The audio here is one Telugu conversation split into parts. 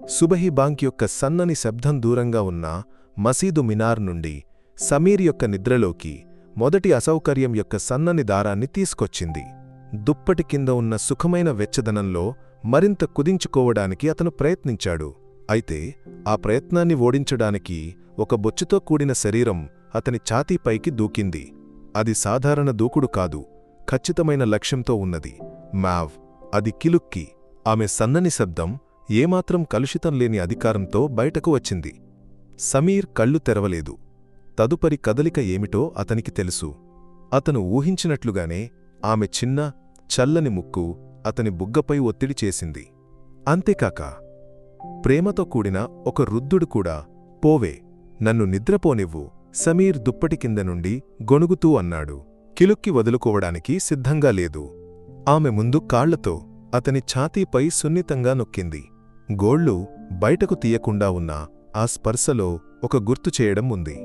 సుబహీ బాంక్ యొక్క సన్నని శబ్దం దూరంగా ఉన్న మసీదు మినార్ నుండి సమీర్ యొక్క నిద్రలోకి మొదటి అసౌకర్యం యొక్క సన్నని దారాన్ని తీసుకొచ్చింది. దుప్పటి కింద ఉన్న సుఖమైన వెచ్చదనంలో మరింత కుదించుకోవడానికి అతను ప్రయత్నించాడు. అయితే ఆ ప్రయత్నాన్ని ఓడించడానికి ఒక బొచ్చుతో కూడిన శరీరం అతని ఛాతీపైకి దూకింది. అది సాధారణ దూకుడు కాదు, ఖచ్చితమైన లక్ష్యంతో ఉన్నది. మ్యావ్. అది కిలుక్కి. ఆమె సన్నని శబ్దం ఏమాత్రం కలుషితం లేని అధికారంతో బయటకు వచ్చింది. సమీర్ కళ్ళు తెరవలేదు. తదుపరి కదలిక ఏమిటో అతనికి తెలుసు. అతను ఊహించినట్లుగానే ఆమె చిన్న, చల్లని ముక్కు అతని బుగ్గపై ఒత్తిడి చేసింది. అంతేకాక ప్రేమతో కూడిన ఒక రుద్దుడు కూడా. పోవే, నన్ను నిద్రపోనివ్వు, సమీర్ దుప్పటి కింద నుండి గొణుగుతూ అన్నాడు. కిలుక్కి వదులుకోవడానికి సిద్ధంగా లేదు. ఆమె ముందు కాళ్లతో అతని ఛాతీపై సున్నితంగా నొక్కింది. గోళ్లు బయటకు తీయకుండా ఉన్న ఆ స్పర్శలో ఒక గుర్తు చేయడం ఉంది.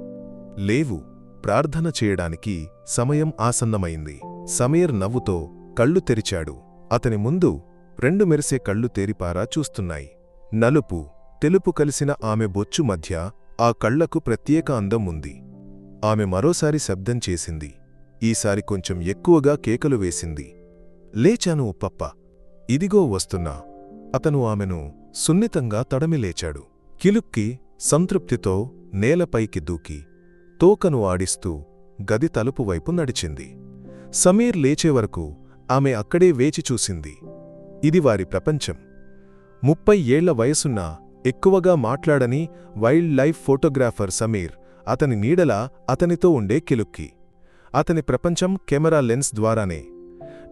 లేవు, ప్రార్థన చేయడానికి సమయం ఆసన్నమైంది. సమీర్ నవ్వుతో కళ్ళు తెరిచాడు. అతని ముందు రెండు మెరిసే కళ్ళు తేరిపారా చూస్తున్నాయి. నలుపు, తెలుపు కలిసిన ఆమె బొచ్చు మధ్య ఆ కళ్లకు ప్రత్యేక అందం ఉంది. ఆమె మరోసారి శబ్దం చేసింది. ఈసారి కొంచెం ఎక్కువగా కేకలు వేసింది. లేచాను పప్ప, ఇదిగో వస్తున్నా. అతను ఆమెను సున్నితంగా తడమి లేచాడు. కిలుక్కి సంతృప్తితో నేలపైకి దూకి తోకను ఆడిస్తూ గది తలుపు వైపు నడిచింది. సమీర్ లేచేవరకు ఆమె అక్కడే వేచి చూసింది. ఇది వారి ప్రపంచం. 30 ఏళ్ల వయసున్న ఎక్కువగా మాట్లాడని వైల్డ్ లైఫ్ ఫోటోగ్రాఫర్ సమీర్, అతని నీడలా అతనితో ఉండే కిలుక్కి. అతని ప్రపంచం కెమెరా లెన్స్ ద్వారానే.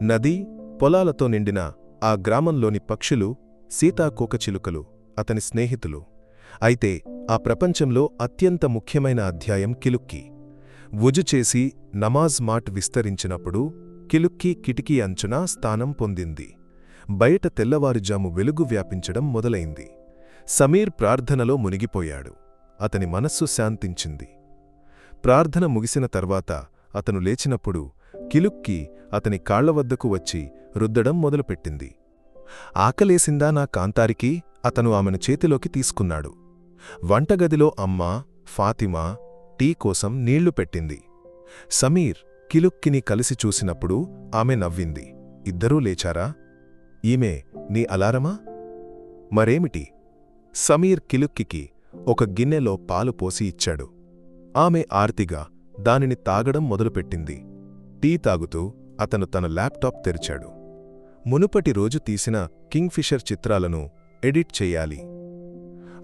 నది, పొలాలతో నిండిన ఆ గ్రామంలోని పక్షులు, సీతాకోకచిలుకలు అతని స్నేహితులు. అయితే ఆ ప్రపంచంలో అత్యంత ముఖ్యమైన అధ్యాయం కిలుక్కి. వుజు చేసి నమాజ్ మాట్ విస్తరించినప్పుడు కిలుక్కి కిటికీ అంచున స్థానం పొందింది. బయట తెల్లవారుజాము వెలుగు వ్యాపించడం మొదలైంది. సమీర్ ప్రార్థనలో మునిగిపోయాడు. అతని మనస్సు శాంతించింది. ప్రార్థన ముగిసిన తర్వాత అతను లేచినప్పుడు కిలుక్కి అతని కాళ్లవద్దకు వచ్చి రుద్దడం మొదలుపెట్టింది. ఆకలేసిందా నా కాంతారికి? అతను ఆమెను చేతిలోకి తీసుకున్నాడు. వంటగదిలో అమ్మ ఫాతిమా టీ కోసం నీళ్లు పెట్టింది. సమీర్ కిలుక్కిని కలిసి చూసినప్పుడు ఆమె నవ్వింది. ఇద్దరూ లేచారా? ఈమె నీ అలారమా? మరేమిటి? సమీర్ కిలుక్కికి ఒక గిన్నెలో పాలు పోసి ఇచ్చాడు. ఆమె ఆర్తిగా దానిని తాగడం మొదలుపెట్టింది. టీ తాగుతూ అతను తన ల్యాప్టాప్ తెరిచాడు. మునుపటి రోజు తీసిన కింగ్ఫిషర్ చిత్రాలను ఎడిట్ చెయ్యాలి.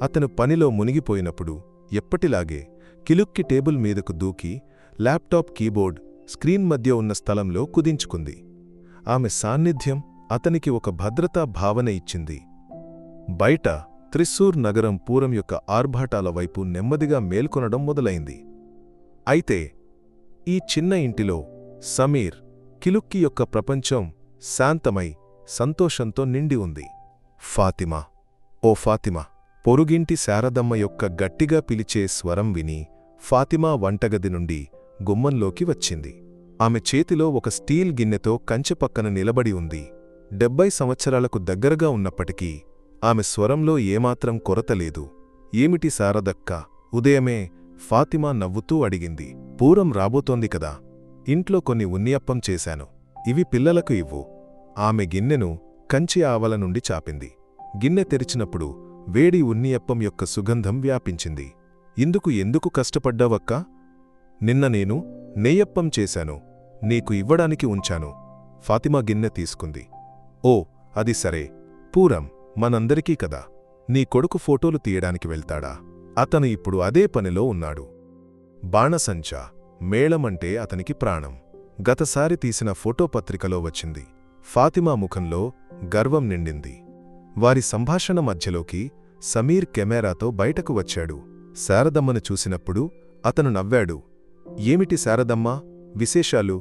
అతను పనిలో మునిగిపోయినప్పుడు ఎప్పటిలాగే కిలుక్కి టేబుల్ మీదకు దూకి ల్యాప్టాప్ కీబోర్డ్, స్క్రీన్ మధ్య ఉన్న స్థలంలో కుదించుకుంది. ఆమె సాన్నిధ్యం అతనికి ఒక భద్రతా భావన ఇచ్చింది. బయట త్రిస్సూర్ నగరం పూరం యొక్క ఆర్భాటాల వైపు నెమ్మదిగా మేల్కొనడం మొదలైంది. అయితే ఈ చిన్న ఇంటిలో సమీర్, కిలుక్కి యొక్క ప్రపంచం శాంతమై సంతోషంతో నిండి ఉంది. ఫాతిమా, ఓ ఫాతిమా! పొరుగింటి శారదమ్మ యొక్క గట్టిగా పిలిచే స్వరం విని ఫాతిమా వంటగది నుండి గుమ్మంలోకి వచ్చింది. ఆమె చేతిలో ఒక స్టీల్ గిన్నెతో కంచె పక్కన నిలబడి ఉంది. 70 సంవత్సరాలకు దగ్గరగా ఉన్నప్పటికీ ఆమె స్వరంలో ఏమాత్రం కొరతలేదు. ఏమిటి శారదక్క? ఉదయమే ఫాతిమా నవ్వుతూ అడిగింది. పూరం రాబోతోంది కదా, ఇంట్లో కొన్ని ఉన్నియప్పం చేశాను, ఇవి పిల్లలకు ఇవ్వు. ఆమె గిన్నెను కంచి ఆవల నుండి చాపింది. గిన్నె తెరిచినప్పుడు వేడి ఉన్నియప్పం యొక్క సుగంధం వ్యాపించింది. ఎందుకు కష్టపడ్డావక్కా? నిన్న నేను నెయ్యప్పం చేశాను, నీకు ఇవ్వడానికి ఉంచాను. ఫాతిమా గిన్నె తీసుకుంది. ఓ, అది సరే. పూరం మనందరికీ కదా. నీ కొడుకు ఫోటోలు తీయడానికి వెళ్తాడా? అతను ఇప్పుడు అదే పనిలో ఉన్నాడు. బాణసంచా, మేళమంటే అతనికి ప్రాణం. గతసారి తీసిన ఫోటో పత్రికలో వచ్చింది. ఫాతిమా ముఖంలో గర్వం నిండింది. వారి సంభాషణ మధ్యలోకి సమీర్ కెమెరాతో బయటకు వచ్చాడు. శారదమ్మను చూసినప్పుడు అతను నవ్వాడు. ఏమిటి శారదమ్మా, విశేషాలు?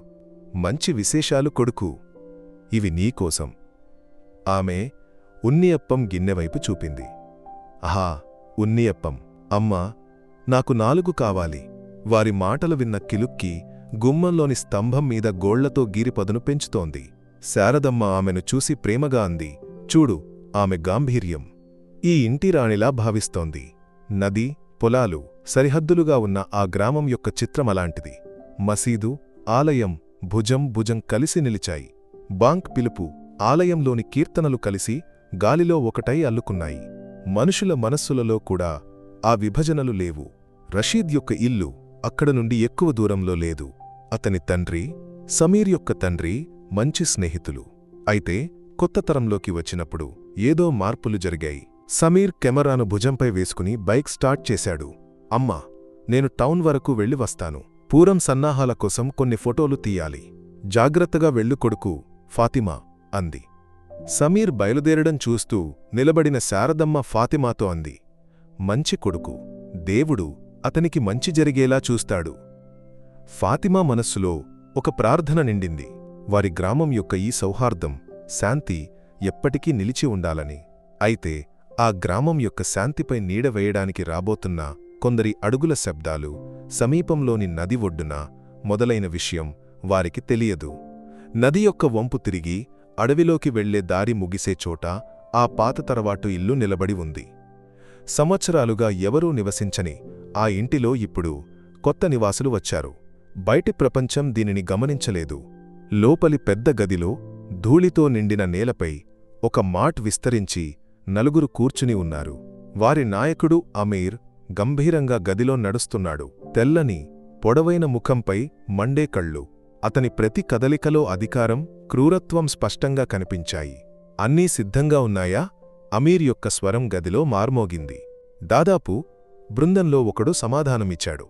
మంచి విశేషాలు కొడుకు. ఇవి నీకోసం. ఆమె ఉన్నియప్పం గిన్నెవైపు చూపింది. ఆహా, ఉన్నియప్పం. అమ్మా, నాకు 4 కావాలి. వారి మాటలు విన్న కిలుక్కి గుమ్మంలోని స్తంభం మీద గోళ్లతో గీరిపదును పెంచుతోంది. శారదమ్మ ఆమెను చూసి ప్రేమగా అంది. చూడు, ఆమె గాంభీర్యం. ఈ ఇంటి రాణిలా భావిస్తోంది. నది, పొలాలు సరిహద్దులుగా ఉన్న ఆ గ్రామం యొక్క చిత్రమలాంటిది. మసీదు, ఆలయం భుజం భుజం కలిసి నిలిచాయి. బాంక్ పిలుపు, ఆలయంలోని కీర్తనలు కలిసి గాలిలో ఒకటై అల్లుకున్నాయి. మనుషుల మనస్సులలో కూడా ఆ విభజనలు లేవు. రషీద్ యొక్క ఇల్లు అక్కడ నుండి ఎక్కువ దూరంలో లేదు. అతని తండ్రి, సమీర్ యొక్క తండ్రి మంచి స్నేహితులు. అయితే కొత్త తరంలోకి వచ్చినప్పుడు ఏదో మార్పులు జరిగాయి. సమీర్ కెమెరాను భుజంపై వేసుకుని బైక్ స్టార్ట్ చేశాడు. అమ్మా, నేను టౌన్ వరకు వెళ్ళి వస్తాను. పూరం సన్నాహాల కోసం కొన్ని ఫోటోలు తీయాలి. జాగ్రత్తగా వెళ్ళు కొడుకు, ఫాతిమా అంది. సమీర్ బయలుదేరడం చూస్తూ నిలబడిన శారదమ్మ ఫాతిమాతో అంది, మంచి కొడుకు, దేవుడు అతనికి మంచి జరిగేలా చూస్తాడు. ఫాతిమా మనస్సులో ఒక ప్రార్థన నిండింది. వారి గ్రామం యొక్క ఈ సౌహార్దం, శాంతి ఎప్పటికీ నిలిచి ఉండాలని. అయితే ఆ గ్రామం యొక్క శాంతిపై నీడ వేయడానికి రాబోతున్న కొందరి అడుగుల శబ్దాలు, సమీపంలోని నది ఒడ్డున మొదలైన విషయం వారికి తెలియదు. నది యొక్క వంపు తిరిగి అడవిలోకి వెళ్లే దారి ముగిసే చోట ఆ పాత తరవాటు ఇల్లు నిలబడి ఉంది. సంవత్సరాలుగా ఎవరూ నివసించని ఆ ఇంటిలో ఇప్పుడు కొత్త నివాసులు వచ్చారు. బయటి ప్రపంచం దీనిని గమనించలేదు. లోపలి పెద్ద గదిలో ధూళితో నిండిన నేలపై ఒక మాట్ విస్తరించి నలుగురు కూర్చుని ఉన్నారు. వారి నాయకుడు అమీర్ గంభీరంగా గదిలో నడుస్తున్నాడు. తెల్లని, పొడవైన ముఖంపై మండే కళ్ళు. అతని ప్రతి కదలికలో అధికారం, క్రూరత్వం స్పష్టంగా కనిపించాయి. అన్నీ సిద్ధంగా ఉన్నాయా? అమీర్ యొక్క స్వరం గదిలో మార్మోగింది. దాదాపు. బృందంలో ఒకడు సమాధానమిచ్చాడు.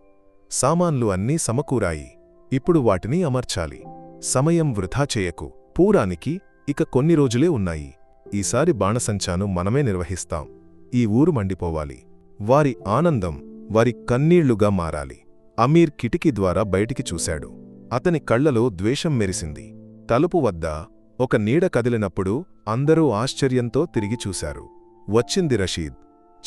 సామాన్లు అన్నీ సమకూరాయి. ఇప్పుడు వాటిని అమర్చాలి. సమయం వృధా చేయకు. పూరానికి ఇక కొన్ని రోజులే ఉన్నాయి. ఈసారి బాణసంచాను మనమే నిర్వహిస్తాం. ఈ ఊరు మండిపోవాలి. వారి ఆనందం వారి కన్నీళ్లుగా మారాలి. అమీర్ కిటికీ ద్వారా బయటికి చూశాడు. అతని కళ్లలో ద్వేషం మెరిసింది. తలుపు వద్ద ఒక నీడ కదిలినప్పుడు అందరూ ఆశ్చర్యంతో తిరిగి చూశారు. వచ్చింది రషీద్.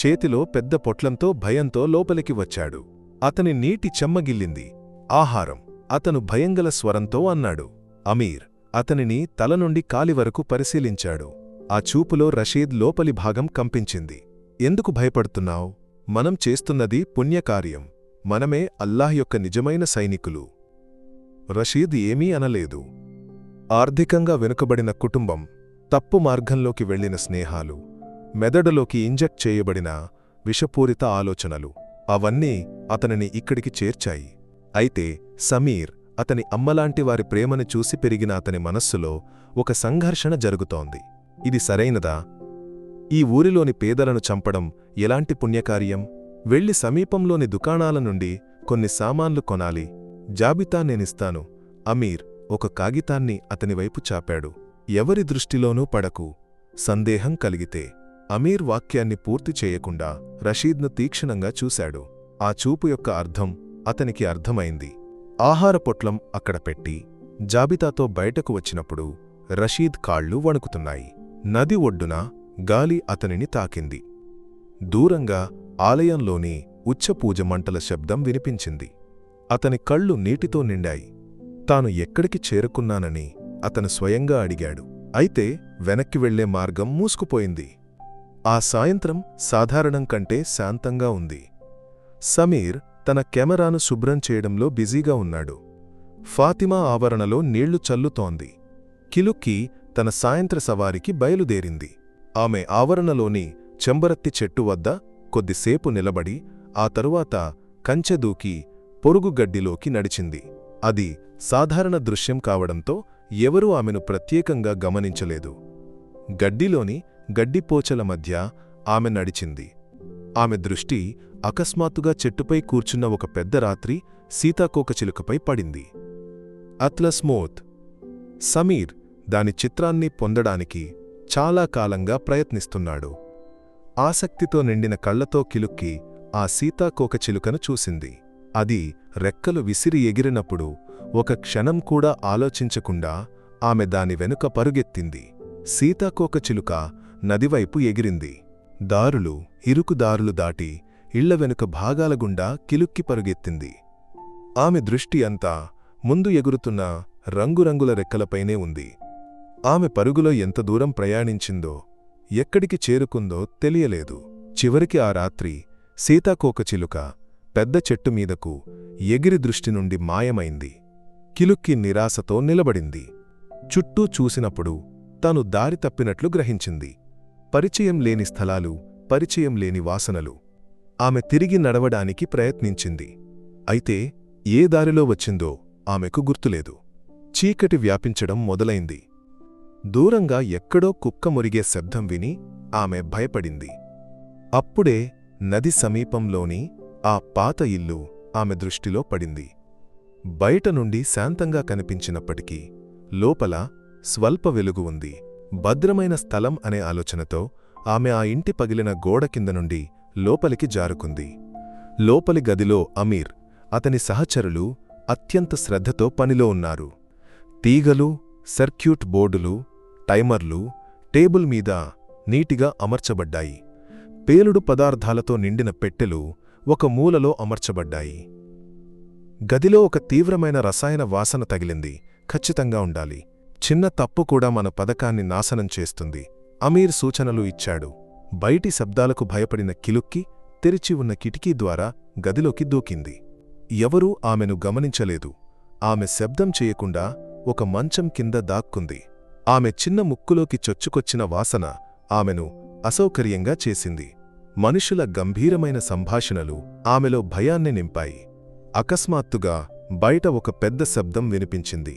చేతిలో పెద్ద పొట్లంతో భయంతో లోపలికి వచ్చాడు. అతని నీటి చెమ్మగిల్లింది. ఆహారం. అతను భయంగల స్వరంతో అన్నాడు. అమీర్ అతనిని తల నుండి కాలి వరకు పరిశీలించాడు. ఆ చూపులో రషీద్ లోపలి భాగం కంపించింది. ఎందుకు భయపడుతున్నావు? మనం చేస్తున్నది పుణ్యకార్యం. మనమే అల్లాహ్ యొక్క నిజమైన సైనికులు. రషీద్ ఏమీ అనలేదు. ఆర్థికంగా వెనుకబడిన కుటుంబం, తప్పు మార్గంలోకి వెళ్లిన స్నేహాలు, మెదడులోకి ఇంజెక్ట్ చేయబడిన విషపూరిత ఆలోచనలు అవన్నీ అతనిని ఇక్కడికి చేర్చాయి. అయితే సమీర్, అతని అమ్మలాంటి వారి ప్రేమను చూసి పెరిగిన అతని మనస్సులో ఒక సంఘర్షణ జరుగుతోంది. ఇది సరైనదా? ఈ ఊరిలోని పేదలను చంపడం ఎలాంటి పుణ్యకార్యం? వెళ్లి సమీపంలోని దుకాణాల నుండి కొన్ని సామాన్లు కొనాలి. జాబితా నేనిస్తాను. అమీర్ ఒక కాగితాన్ని అతని వైపు చాపాడు. ఎవరి దృష్టిలోనూ పడకు. సందేహం కలిగితే. అమీర్ వాక్యాన్ని పూర్తి చేయకుండా రషీద్ను తీక్షణంగా చూశాడు. ఆ చూపు యొక్క అర్థం అతనికి అర్థమైంది. ఆహార పొట్లం అక్కడ పెట్టి జాబితాతో బయటకు వచ్చినప్పుడు రషీద్ కాళ్ళు వణుకుతున్నాయి. నది ఒడ్డున గాలి అతనిని తాకింది. దూరంగా ఆలయంలోని ఉచ్చపూజ మంటల శబ్దం వినిపించింది. అతని కళ్ళు నీటితో నిండాయి. తాను ఎక్కడికి చేరుకున్నానని అతను స్వయంగా అడిగాడు. అయితే వెనక్కి వెళ్లే మార్గం మూసుకుపోయింది. ఆ సాయంత్రం సాధారణం కంటే శాంతంగా ఉంది. సమీర్ తన కెమెరాను శుభ్రం చేయడంలో బిజీగా ఉన్నాడు. ఫాతిమా ఆవరణలో నీళ్లు చల్లుతోంది. కిలుక్కి తన సాయంత్ర సవారికి బయలుదేరింది. ఆమె ఆవరణలోని చెంబరత్తి చెట్టు వద్ద కొద్దిసేపు నిలబడి ఆ తరువాత కంచెదూకి పొరుగుగడ్డిలోకి నడిచింది. అది సాధారణ దృశ్యం కావడంతో ఎవరూ ఆమెను ప్రత్యేకంగా గమనించలేదు. గడ్డిలోని గడ్డిపోచల మధ్య ఆమె నడిచింది. ఆమె దృష్టి అకస్మాత్తుగా చెట్టుపై కూర్చున్న ఒక పెద్ద రాత్రి సీతాకోకచిలుకపై పడింది. అత్లస్ మోత్. సమీర్ దాని చిత్రాన్ని పొందడానికి చాలా కాలంగా ప్రయత్నిస్తున్నాడు. ఆసక్తితో నిండిన కళ్లతో కిలుక్కి ఆ సీతాకోకచిలుకను చూసింది. అది రెక్కలు విసిరి ఎగిరినప్పుడు ఒక క్షణం కూడా ఆలోచించకుండా ఆమె దాని వెనుక పరుగెత్తింది. సీతాకోకచిలుక నదివైపు ఎగిరింది. దారులు, ఇరుకు దారులు దాటి ఇళ్ల వెనుక భాగాల గుండా కిలుక్కి పరుగెత్తింది. ఆమె దృష్టి అంతా ముందు ఎగురుతున్న రంగురంగుల రెక్కలపైనే ఉంది. ఆమె పరుగులో ఎంత దూరం ప్రయాణించిందో ఎక్కడికి చేరుకుందో తెలియలేదు. చివరికి ఆ రాత్రి సీతాకోకచిలుక పెద్ద చెట్టుమీదకు ఎగిరి దృష్టి నుండి మాయమైంది. కిలుక్కి నిరాశతో నిలబడింది. చుట్టూ చూసినప్పుడు తను దారి తప్పినట్లు గ్రహించింది. పరిచయం లేని స్థలాలు, పరిచయం లేని వాసనలు. ఆమె తిరిగి నడవడానికి ప్రయత్నించింది. అయితే ఏ దారిలో వచ్చిందో ఆమెకు గుర్తులేదు. చీకటి వ్యాపించడం మొదలైంది. దూరంగా ఎక్కడో కుక్క మురిగే శబ్దం విని ఆమె భయపడింది. అప్పుడే నది సమీపంలోని ఆ పాత ఇల్లు ఆమె దృష్టిలో పడింది. బయట నుండి శాంతంగా కనిపించినప్పటికీ లోపల స్వల్ప వెలుగు ఉంది. భద్రమైన స్థలం అనే ఆలోచనతో ఆమె ఆ ఇంటి పగిలిన గోడ కింద నుండి లోపలికి జారుకుంది. లోపలి గదిలో అమీర్, అతని సహచరులు అత్యంత శ్రద్ధతో పనిలో ఉన్నారు. తీగలు, సర్క్యూట్ బోర్డులు, టైమర్లు టేబుల్ మీద నీటిగా అమర్చబడ్డాయి. పేలుడు పదార్థాలతో నిండిన పెట్టెలు ఒక మూలలో అమర్చబడ్డాయి. గదిలో ఒక తీవ్రమైన రసాయన వాసన తగిలింది. ఖచ్చితంగా ఉండాలి. చిన్న తప్పు కూడా మన పథకాన్ని నాశనం చేస్తుంది. అమీర్ సూచనలు ఇచ్చాడు. బయటి శబ్దాలకు భయపడిన కిలుక్కి తెరిచి ఉన్న కిటికీ ద్వారా గదిలోకి దూకింది. ఎవరూ ఆమెను గమనించలేదు. ఆమె శబ్దం చేయకుండా ఒక మంచం కింద దాక్కుంది. ఆమె చిన్న ముక్కులోకి చొచ్చుకొచ్చిన వాసన ఆమెను అసౌకర్యంగా చేసింది. మనుషుల గంభీరమైన సంభాషణలు ఆమెలో భయాన్ని నింపాయి. అకస్మాత్తుగా బయట ఒక పెద్ద శబ్దం వినిపించింది.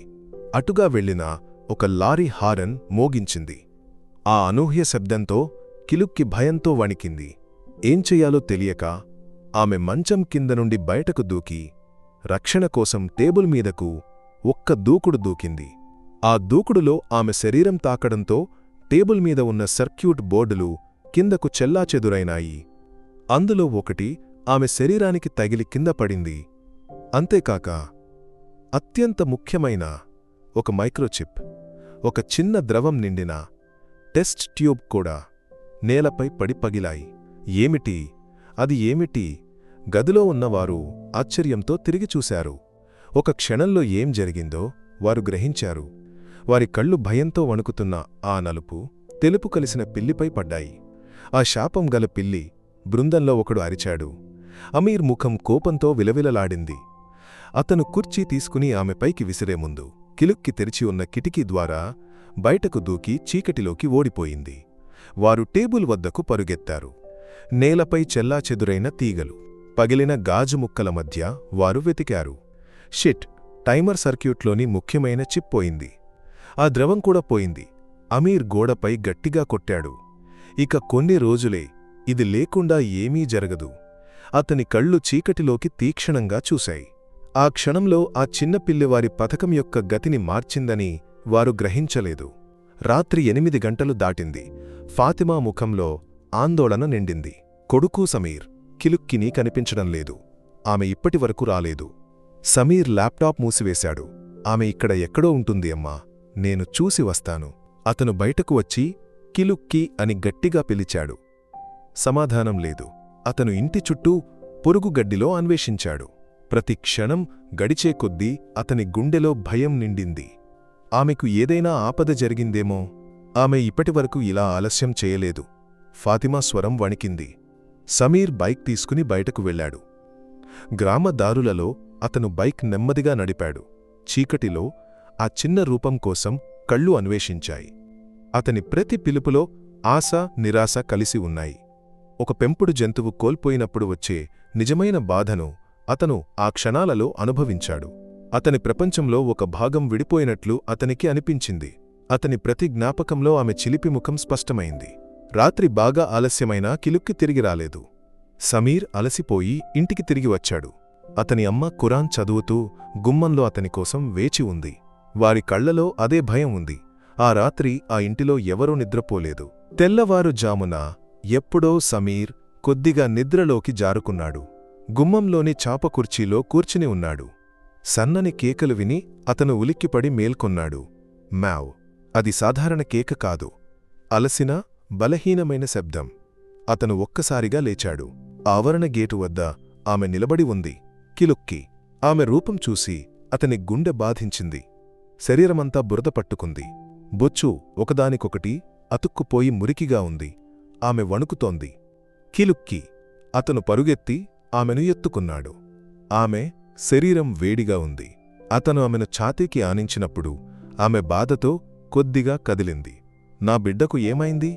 అటుగా వెళ్లిన ఒక లారీ హారన్ మోగించింది. ఆ అనూహ్య శబ్దంతో కిలుక్కి భయంతో వణికింది. ఏం చెయ్యాలో తెలియక ఆమె మంచం కింద నుండి బయటకు దూకి రక్షణ కోసం టేబుల్ మీదకు ఒక్క దూకుడు దూకింది. ఆ దూకుడులో ఆమె శరీరం తాకడంతో టేబుల్ మీద ఉన్న సర్క్యూట్ బోర్డులు కిందకు చెల్లాచెదురైనాయి. అందులో ఒకటి ఆమె శరీరానికి తగిలి కింద పడింది. అంతేకాక అత్యంత ముఖ్యమైన ఒక మైక్రోచిప్, ఒక చిన్న ద్రవం నిండిన టెస్ట్ ట్యూబ్ కూడా నేలపై పడి పగిలాయి. ఏమిటి? అది ఏమిటి? గదిలో ఉన్నవారు ఆశ్చర్యంతో తిరిగి చూశారు. ఒక క్షణంలో ఏం జరిగిందో వారు గ్రహించారు. వారి కళ్ళు భయంతో వణుకుతున్న ఆ నలుపు, తెలుపు కలిసిన పిల్లిపై పడ్డాయి. ఆ శాపం గల పిల్లి బృందంలో ఒకడు అరిచాడు. అమీర్ ముఖం కోపంతో విలవిలలాడింది. అతను కుర్చీ తీసుకుని ఆమెపైకి విసిరే ముందు కిలుక్కి తెరిచి ఉన్న కిటికీ ద్వారా బయటకు దూకి చీకటిలోకి ఓడిపోయింది. వారు టేబుల్ వద్దకు పరుగెత్తారు. నేలపై చెల్లాచెదురైన తీగలు, పగిలిన గాజు ముక్కల మధ్య వారు వెతికారు. షిట్! టైమర్ సర్క్యూట్లోని ముఖ్యమైన చిప్ పోయింది. ఆ ద్రవం కూడా పోయింది. అమీర్ గోడపై గట్టిగా కొట్టాడు. ఇక కొన్ని రోజులే, ఇది లేకుండా ఏమీ జరగదు. అతని కళ్ళు చీకటిలోకి తీక్షణంగా చూశాయి. ఆ క్షణంలో ఆ చిన్న పిల్లివారి పథకం యొక్క గతిని మార్చిందని వారు గ్రహించలేదు. రాత్రి 8 గంటలు దాటింది. ఫాతిమా ముఖంలో ఆందోళన నిండింది. కొడుకు సమీర్, కిలుక్కిని కనిపించడం లేదు. ఆమె ఇప్పటివరకు రాలేదు. సమీర్ ల్యాప్టాప్ మూసివేశాడు. ఆమె ఇక్కడ ఎక్కడో ఉంటుంది అమ్మా, నేను చూసి వస్తాను. అతను బయటకు వచ్చి కిలుక్కి అని గట్టిగా పిలిచాడు. సమాధానం లేదు. అతను ఇంటి చుట్టూ పొరుగుగడ్డిలో అన్వేషించాడు. ప్రతి క్షణం గడిచే కొద్దీ అతని గుండెలో భయం నిండింది. ఆమెకు ఏదైనా ఆపద జరిగిందేమో. ఆమె ఇప్పటివరకు ఇలా ఆలస్యం చేయలేదు. ఫాతిమా స్వరం వణికింది. సమీర్ బైక్ తీసుకుని బయటకు వెళ్లాడు. గ్రామ దారులలో అతను బైక్ నెమ్మదిగా నడిపాడు. చీకటిలో ఆ చిన్న రూపం కోసం కళ్ళు అన్వేషించాయి. అతని ప్రతి పిలుపులో ఆశ, నిరాశ కలిసి ఉన్నాయి. ఒక పెంపుడు జంతువు కోల్పోయినప్పుడు వచ్చే నిజమైన బాధను అతను ఆ క్షణాలలో అనుభవించాడు. అతని ప్రపంచంలో ఒక భాగం విడిపోయినట్లు అతనికి అనిపించింది. అతని ప్రతి జ్ఞాపకంలో ఆమె చిలిపి ముఖం స్పష్టమైంది. రాత్రి బాగా ఆలస్యమైనా కిలుక్కి తిరిగి రాలేదు. సమీర్ అలసిపోయి ఇంటికి తిరిగి వచ్చాడు. అతని అమ్మ ఖురాన్ చదువుతూ గుమ్మంలో అతని కోసం వేచి ఉంది. వారి కళ్లలో అదే భయం ఉంది. ఆ రాత్రి ఆ ఇంటిలో ఎవరూ నిద్రపోలేదు. తెల్లవారుజామున ఎప్పుడో సమీర్ కొద్దిగా నిద్రలోకి జారుకున్నాడు. గుమ్మంలోని చాప కుర్చీలో కూర్చుని ఉన్నాడు. సన్నని కేకలు విని అతను ఉలిక్కిపడి మేల్కొన్నాడు. మ్యావ్! అది సాధారణ కేక కాదు. అలసిన, బలహీనమైన శబ్దం. అతను ఒక్కసారిగా లేచాడు. ఆవరణ గేటు వద్ద ఆమె నిలబడి ఉంది. కిలుక్కి. ఆమె రూపం చూసి అతని గుండె బాధించింది. శరీరమంతా బురద పట్టుకుంది. బొచ్చు ఒకదానికొకటి అతుక్కుపోయి మురికిగా ఉంది. ఆమె వణుకుతోంది. కిలుక్కి అతను పరుగెత్తి ఆమెను ఎత్తుకున్నాడు. ఆమె శరీరం వేడిగా ఉంది. అతను ఆమెను ఛాతీకి ఆనించినప్పుడు ఆమె బాధతో కొద్దిగా కదిలింది. నా బిడ్డకు ఏమైంది?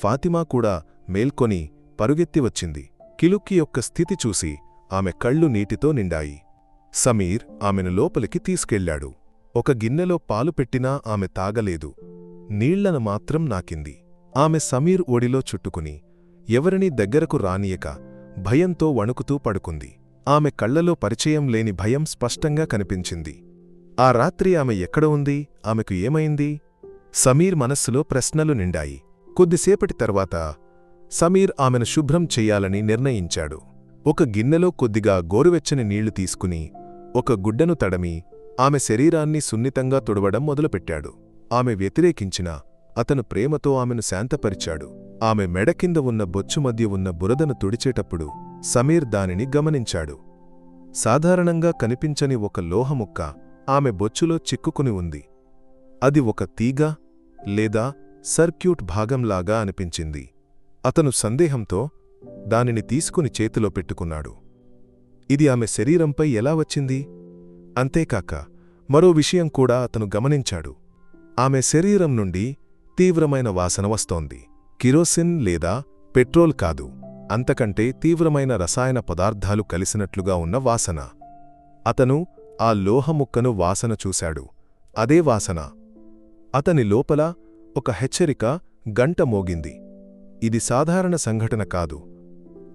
ఫాతిమా కూడా మేల్కొని పరుగెత్తి వచ్చింది. కిలుక్కి యొక్క స్థితి చూసి ఆమె కళ్ళు నీటితో నిండాయి. సమీర్ ఆమెను లోపలికి తీసుకెళ్లాడు. ఒక గిన్నెలో పాలు పెట్టినా ఆమె తాగలేదు. నీళ్లను మాత్రం నాకింది. ఆమె సమీర్ ఒడిలో చుట్టుకుని ఎవరినీ దగ్గరకు రానియక భయంతో వణుకుతూ పడుకుంది. ఆమె కళ్లలో పరిచయం లేని భయం స్పష్టంగా కనిపించింది. ఆ రాత్రి ఆమె ఎక్కడ ఉంది? ఆమెకు ఏమైంది? సమీర్ మనస్సులో ప్రశ్నలు నిండాయి. కొద్దిసేపటి తర్వాత సమీర్ ఆమెను శుభ్రం చెయ్యాలని నిర్ణయించాడు. ఒక గిన్నెలో కొద్దిగా గోరువెచ్చని నీళ్లు తీసుకుని ఒక గుడ్డను తడమి ఆమె శరీరాన్ని సున్నితంగా తుడవడం మొదలుపెట్టాడు. ఆమె వ్యతిరేకించినా అతను ప్రేమతో ఆమెను శాంతపరిచాడు. ఆమె మెడ కింద ఉన్న బొచ్చు మధ్య ఉన్న బురదను తుడిచేటప్పుడు సమీర్ దానిని గమనించాడు. సాధారణంగా కనిపించని ఒక లోహముక్క ఆమె బొచ్చులో చిక్కుకుని ఉంది. అది ఒక తీగ లేదా సర్క్యూట్ భాగంలాగా అనిపించింది. అతను సందేహంతో దానిని తీసుకుని చేతిలో పెట్టుకున్నాడు. ఇది ఆమె శరీరంపై ఎలా వచ్చింది? అంతేకాక మరో విషయం కూడా అతను గమనించాడు. ఆమె శరీరం నుండి తీవ్రమైన వాసన వస్తోంది. కిరోసిన్ లేదా పెట్రోల్ కాదు, అంతకంటే తీవ్రమైన రసాయన పదార్థాలు కలిసినట్లుగా ఉన్న వాసన. అతను ఆ లోహముక్కను వాసన చూశాడు. అదే వాసన. అతని లోపల ఒక హెచ్చరిక గంట మోగింది. ఇది సాధారణ సంఘటన కాదు.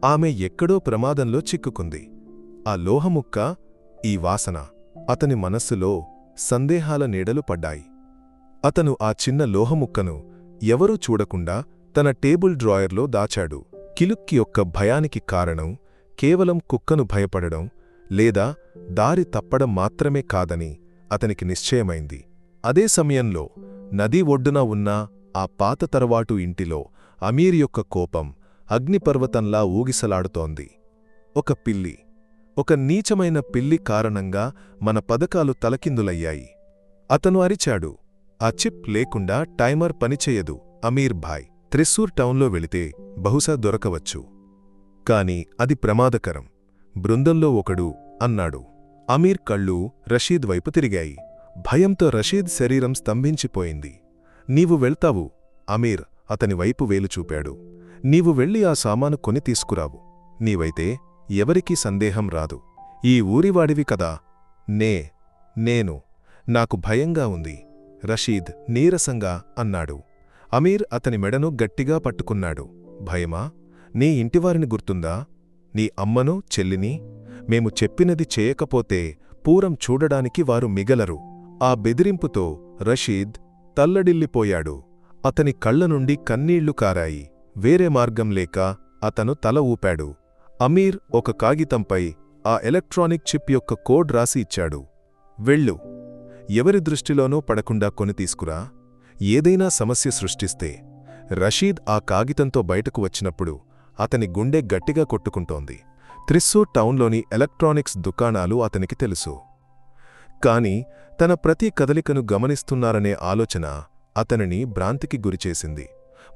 ఆమె ఎక్కడో ప్రమాదంలో చిక్కుకుంది. ఆ లోహముక్క, ఈ వాసన. అతని మనస్సులో సందేహాల నీడలు పడ్డాయి. అతను ఆ చిన్న లోహముక్కను ఎవరూ చూడకుండా తన టేబుల్ డ్రాయర్లో దాచాడు. కిలుక్కి యొక్క భయానికి కారణం కేవలం కుక్కను భయపడడం లేదా దారి తప్పడం మాత్రమే కాదని అతనికి నిశ్చయమైంది. అదే సమయంలో నదీ ఒడ్డున ఉన్న ఆ పాత తరవాటు ఇంటిలో అమీర్ యొక్క కోపం అగ్నిపర్వతంలా ఊగిసలాడుతోంది. ఒక పిల్లి, ఒక నీచమైన పిల్లి కారణంగా మన పథకాలు తలకిందులయ్యాయి. అతను అరిచాడు. ఆ చిప్ లేకుండా టైమర్ పనిచేయదు. అమీర్ భాయ్, త్రిస్సూర్ టౌన్లో వెళితే బహుశా దొరకవచ్చు. కాని అది ప్రమాదకరం. బృందంలో ఒకడు అన్నాడు. అమీర్ కళ్ళు రషీద్ వైపు తిరిగాయి. భయంతో రషీద్ శరీరం స్తంభించిపోయింది. నీవు వెళ్తావు. అమీర్ అతని వైపు వేలు చూపాడు. నీవు వెళ్ళి ఆ సామాను కొని తీసుకురావు. నీవైతే ఎవరికీ సందేహం రాదు. ఈ ఊరివాడివి కదా. నేను నాకు భయంగా ఉంది, రషీద్ నీరసంగా అన్నాడు. అమీర్ అతని మెడను గట్టిగా పట్టుకున్నాడు. భయమా? నీ ఇంటివారిని గుర్తుందా? నీ అమ్మను, చెల్లిని? మేము చెప్పినది చేయకపోతే పూరం చూడడానికి వారు మిగలరు. ఆ బెదిరింపుతో రషీద్ తల్లడిల్లిపోయాడు. అతని కళ్ల నుండి కన్నీళ్లు కారాయి. వేరే మార్గం లేక అతను తల ఊపాడు. అమీర్ ఒక కాగితంపై ఆ ఎలక్ట్రానిక్ చిప్ యొక్క కోడ్ రాసి ఇచ్చాడు. వెళ్ళు. ఎవరి దృష్టిలోనూ పడకుండా కొని తీసుకురా. ఏదైనా సమస్య సృష్టిస్తే. రషీద్ ఆ కాగితంతో బయటకు వచ్చినప్పుడు అతని గుండె గట్టిగా కొట్టుకుంటోంది. త్రిస్సూర్ టౌన్లోని ఎలక్ట్రానిక్స్ దుకాణాలు అతనికి తెలుసు. కాని తన ప్రతి కదలికను గమనిస్తున్నారనే ఆలోచన అతనిని భ్రాంతికి గురిచేసింది.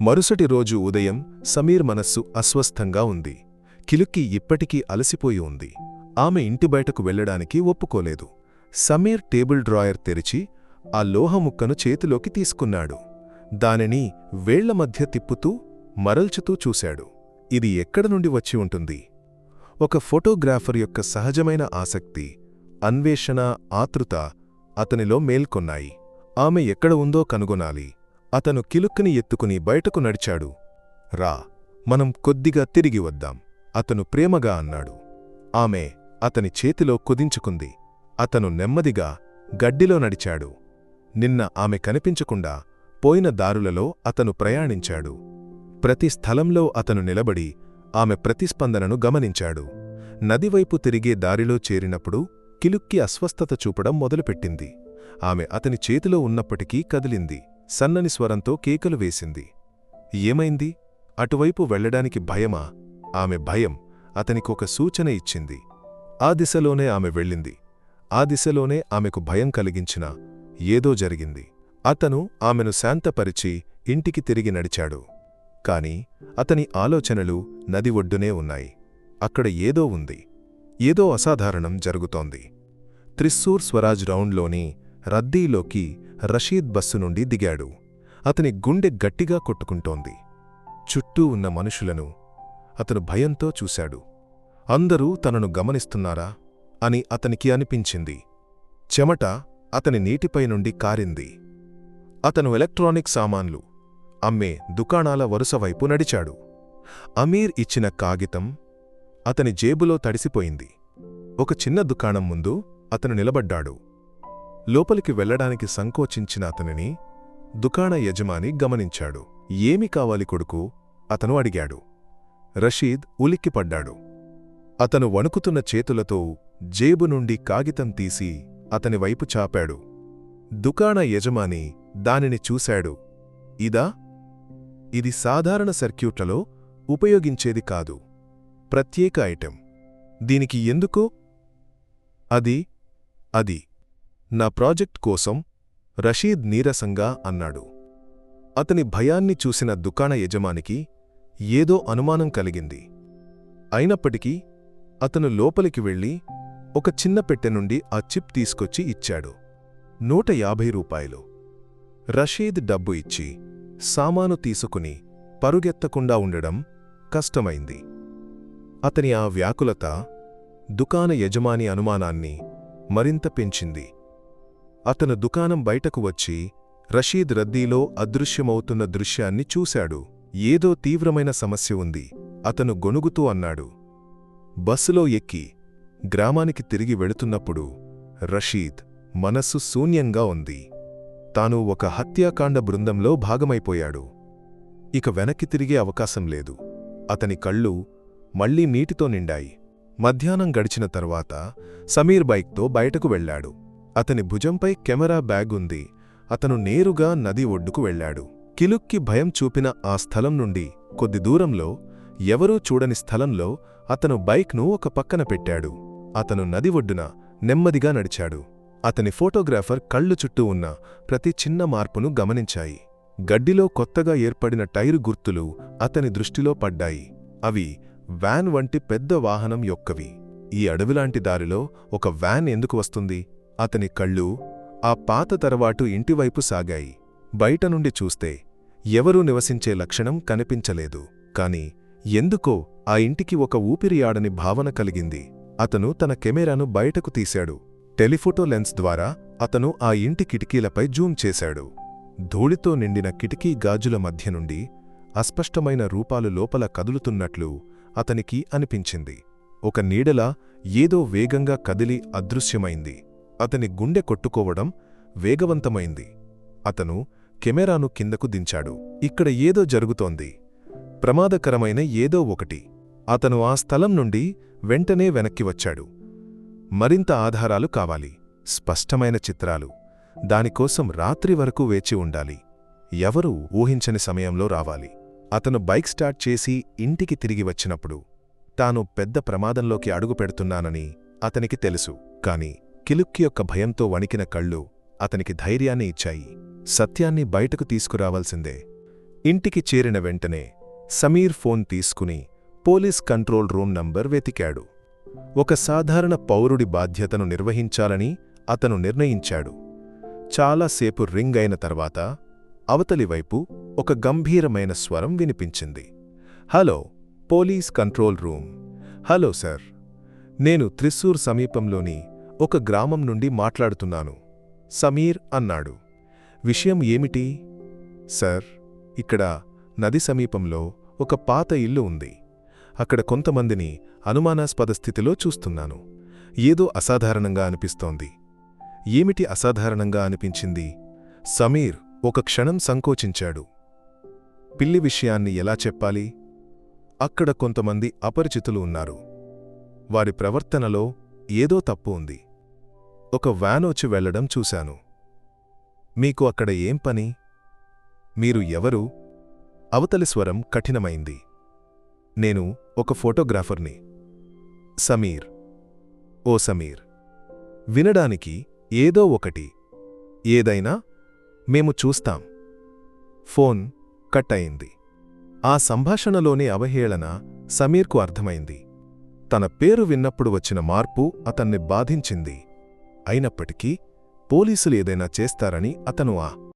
మరుసటి రోజు ఉదయం సమీర్ మనస్సు అస్వస్థంగా ఉంది. కిలుక్కి ఇప్పటికీ అలసిపోయి ఉంది. ఆమె ఇంటి బయటకు వెళ్లడానికి ఒప్పుకోలేదు. సమీర్ టేబుల్ డ్రాయర్ తెరిచి ఆ లోహముక్కను చేతిలోకి తీసుకున్నాడు. దానిని వేళ్ల మధ్య తిప్పుతూ మరల్చుతూ చూశాడు. ఇది ఎక్కడ నుండి వచ్చి ఉంటుంది? ఒక ఫోటోగ్రాఫర్ యొక్క సహజమైన ఆసక్తి, అన్వేషణ, ఆతృత అతనిలో మేల్కొన్నాయి. ఆమె ఎక్కడ ఉందో కనుగొనాలి. అతను కిలుక్కుని ఎత్తుకుని బయటకు నడిచాడు. రా, మనం కొద్దిగా తిరిగి వద్దాం, అతను ప్రేమగా అన్నాడు. ఆమె అతని చేతిలో కుదించుకుంది. అతను నెమ్మదిగా గడ్డిలో నడిచాడు. నిన్న ఆమె కనిపించకుండా పోయిన దారులలో అతను ప్రయాణించాడు. ప్రతి స్థలంలో అతను నిలబడి ఆమె ప్రతిస్పందనను గమనించాడు. నదివైపు తిరిగే దారిలో చేరినప్పుడు కిలుక్కి అస్వస్థత చూపడం మొదలుపెట్టింది. ఆమె అతని చేతిలో ఉన్నప్పటికీ కదిలింది. సన్నని స్వరంతో కేకలు వేసింది. ఏమైంది? అటువైపు వెళ్లడానికి భయమా? ఆమె భయం అతనికొక సూచన ఇచ్చింది. ఆ దిశలోనే ఆమె వెళ్ళింది. ఆ దిశలోనే ఆమెకు భయం కలిగించిన ఏదో జరిగింది. అతను ఆమెను శాంతపరిచి ఇంటికి తిరిగి నడిచాడు. కాని అతని ఆలోచనలు నది ఒడ్డునే ఉన్నాయి. అక్కడ ఏదో ఉంది. ఏదో అసాధారణం జరుగుతోంది. త్రిస్సూర్ స్వరాజ్ రౌండ్లోని రద్దీలోకి రషీద్ బస్సు నుండి దిగాడు. అతని గుండె గట్టిగా కొట్టుకుంటోంది. చుట్టూ ఉన్న మనుషులను అతను భయంతో చూశాడు. అందరూ తనను గమనిస్తున్నారా అని అతనికి అనిపించింది. చెమట అతని నీటిపై నుండి కారింది. అతను ఎలక్ట్రానిక్ సామాన్లు అమ్మే దుకాణాల వరుసవైపు నడిచాడు. అమీర్ ఇచ్చిన కాగితం అతని జేబులో తడిసిపోయింది. ఒక చిన్న దుకాణం ముందు అతను నిలబడ్డాడు. లోపలికి వెళ్లడానికి సంకోచించిన అతనిని దుకాణ యజమాని గమనించాడు. ఏమి కావాలి కొడుకు? అతను అడిగాడు. రషీద్ ఉలిక్కిపడ్డాడు. అతను వణుకుతున్న చేతులతో జేబు నుండి కాగితం తీసి అతని వైపు చాపాడు. దుకాణ యజమాని దానిని చూశాడు. ఇదా? ఇది సాధారణ సర్క్యూట్లలో ఉపయోగించేది కాదు. ప్రత్యేక ఐటెం. దీనికి ఎందుకు? అది నా ప్రాజెక్ట్ కోసం రషీద్ నీరసంగా అన్నాడు. అతని భయాన్ని చూసిన దుకాణ యజమానికి ఏదో అనుమానం కలిగింది. అయినప్పటికీ అతను లోపలికి వెళ్ళి ఒక చిన్న పెట్టె నుండి ఆ చిప్ తీసుకొచ్చి ఇచ్చాడు. 150 రూపాయలు. రషీద్ డబ్బు ఇచ్చి సామాను తీసుకుని పరుగెత్తకుండా ఉండడం కష్టమైంది. అతని ఆ వ్యాకులత దుకాణ యజమాని అనుమానాన్ని మరింత పెంచింది. అతను దుకాణం బయటకు వచ్చి రషీద్ రద్దీలో అదృశ్యమవుతున్న దృశ్యాన్ని చూశాడు. ఏదో తీవ్రమైన సమస్య ఉంది అతను గొణుగుతూ అన్నాడు. బస్సులో ఎక్కి గ్రామానికి తిరిగి వెళుతున్నప్పుడు రషీద్ మనస్సు శూన్యంగా ఉంది. తాను ఒక హత్యాకాండ బృందంలో భాగమైపోయాడు. ఇక వెనక్కి తిరిగే అవకాశం లేదు. అతని కళ్ళు మళ్లీ నీటితో నిండాయి. మధ్యాహ్నం గడిచిన తర్వాత సమీర్ బైక్తో బయటకు వెళ్లాడు. అతని భుజంపై కెమెరా బ్యాగ్ ఉంది. అతను నేరుగా నది ఒడ్డుకు వెళ్లాడు. కిలుక్కి భయం చూపిన ఆ స్థలం నుండి కొద్ది దూరంలో, ఎవరూ చూడని స్థలంలో అతను బైక్ను ఒక పక్కన పెట్టాడు. అతను నది ఒడ్డున నెమ్మదిగా నడిచాడు. అతని ఫోటోగ్రాఫర్ కళ్ళు చుట్టూ ఉన్న ప్రతి చిన్న మార్పును గమనించాయి. గడ్డిలో కొత్తగా ఏర్పడిన టైరు గుర్తులు అతని దృష్టిలో పడ్డాయి. అవి వ్యాన్ వంటి పెద్ద వాహనం యొక్కవి. ఈ అడవిలాంటి దారిలో ఒక వ్యాన్ ఎందుకు వస్తుంది? అతని కళ్ళు ఆ పాత తరవాటు ఇంటివైపు సాగాయి. బయట నుండి చూస్తే ఎవరూ నివసించే లక్షణం కనిపించలేదు. కాని ఎందుకో ఆ ఇంటికి ఒక ఊపిరి ఆడని భావన కలిగింది. అతను తన కెమెరాను బయటకు తీశాడు. టెలిఫోటో లెన్స్ ద్వారా అతను ఆ ఇంటి కిటికీలపై జూమ్ చేశాడు. ధూళితో నిండిన కిటికీ గాజుల మధ్య నుండి అస్పష్టమైన రూపాలు లోపల కదులుతున్నట్లు అతనికి అనిపించింది. ఒక నీడలా ఏదో వేగంగా కదిలి అదృశ్యమైంది. అతని గుండె కొట్టుకోవడం వేగవంతమైంది. అతను కెమెరాను కిందకు దించాడు. ఇక్కడ ఏదో జరుగుతోంది. ప్రమాదకరమైన ఏదో ఒకటి. అతను ఆ స్థలం నుండి వెంటనే వెనక్కి వచ్చాడు. మరింత ఆధారాలు కావాలి. స్పష్టమైన చిత్రాలు. దానికోసం రాత్రి వరకు వేచి ఉండాలి. ఎవరూ ఊహించని సమయంలో రావాలి. అతను బైక్ స్టార్ట్ చేసి ఇంటికి తిరిగి వచ్చినప్పుడు తాను పెద్ద ప్రమాదంలోకి అడుగుపెడుతున్నానని అతనికి తెలుసు. కాని కిలుక్కి యొక్క భయంతో వణికిన కళ్ళు అతనికి ధైర్యాన్ని ఇచ్చాయి. సత్యాన్ని బయటకు తీసుకురావాల్సిందే. ఇంటికి చేరిన వెంటనే సమీర్ ఫోన్ తీసుకుని పోలీస్ కంట్రోల్ రూమ్ నంబర్ వెతికాడు. ఒక సాధారణ పౌరుడి బాధ్యతను నిర్వహించాలని అతను నిర్ణయించాడు. చాలాసేపు రింగ్ అయిన తర్వాత అవతలివైపు ఒక గంభీరమైన స్వరం వినిపించింది. Hello, police control room. Hello sir, నేను త్రిస్సూర్ సమీపంలోని ఒక గ్రామం నుండి మాట్లాడుతున్నాను. సమీర్ అన్నాడు. విషయం ఏమిటి? సార్, ఇక్కడ నది సమీపంలో ఒక పాత ఇల్లు ఉంది. అక్కడ కొంతమందిని అనుమానాస్పద స్థితిలో చూస్తున్నాను. ఏదో అసాధారణంగా అనిపిస్తోంది. ఏమిటి అసాధారణంగా అనిపించింది? సమీర్ ఒక క్షణం సంకోచించాడు. పిల్లి విషయాన్ని ఎలా చెప్పాలి? అక్కడ కొంతమంది అపరిచితులు ఉన్నారు. వారి ప్రవర్తనలో ఏదో తప్పు ఉంది. ఒక వ్యానొచ్చి వెళ్లడం చూశాను. మీకు అక్కడ ఏం పని? మీరు ఎవరు? అవతలి స్వరం కఠినమైంది. నేను ఒక ఫోటోగ్రాఫర్ని. సమీర్. ఓ సమీర్, వినడానికి ఏదో ఒకటి. ఏదైనా మేము చూస్తాం. ఫోన్ కట్ అయింది. ఆ సంభాషణలోని అవహేళన సమీర్కు అర్థమైంది. తన పేరు విన్నప్పుడు వచ్చిన మార్పు అతన్ని బాధించింది. అయినప్పటికీ పోలీసులు ఏదైనా చేస్తారని అతను